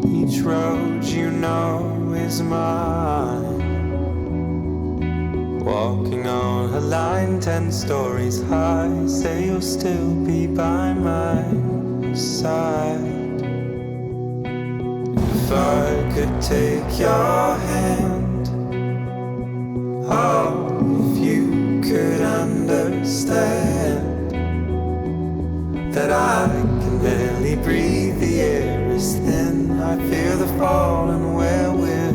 Each road you know is mine. Walking on a line 10 stories high. Say you'll still be by my side. If I could take your hand, oh, if you could understand that I can barely breathe, the air is thin, I fear the fall and where we'll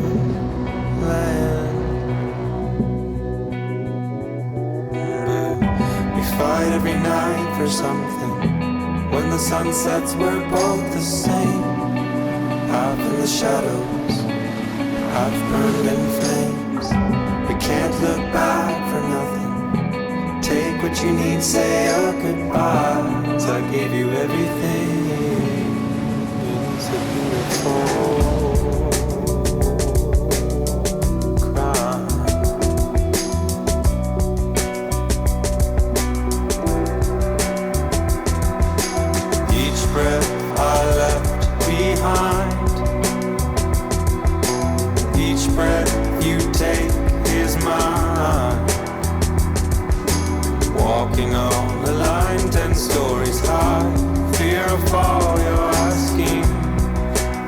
land. We fight every night for something. When the sun sets we're both the same. Half in the shadows, half burned in flames. We can't look back for nothing. Take what you need, say your goodbyes. I gave you everything. It's a beautiful crime. Each breath I left behind, each breath you take is mine. Walking on the line 10 stories high. Fear of fall, you're asking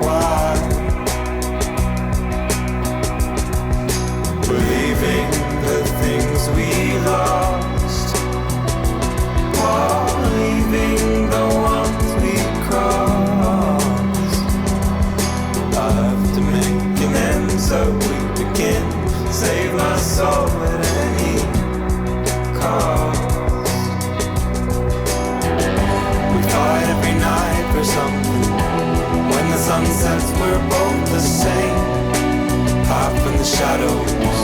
why. Believing the things we lost, or leaving the ones we crossed. I'll have to make an end so we begin. Save my soul at any cost. We fight every night for something. When the sun sets we're both the same. Half in the shadows,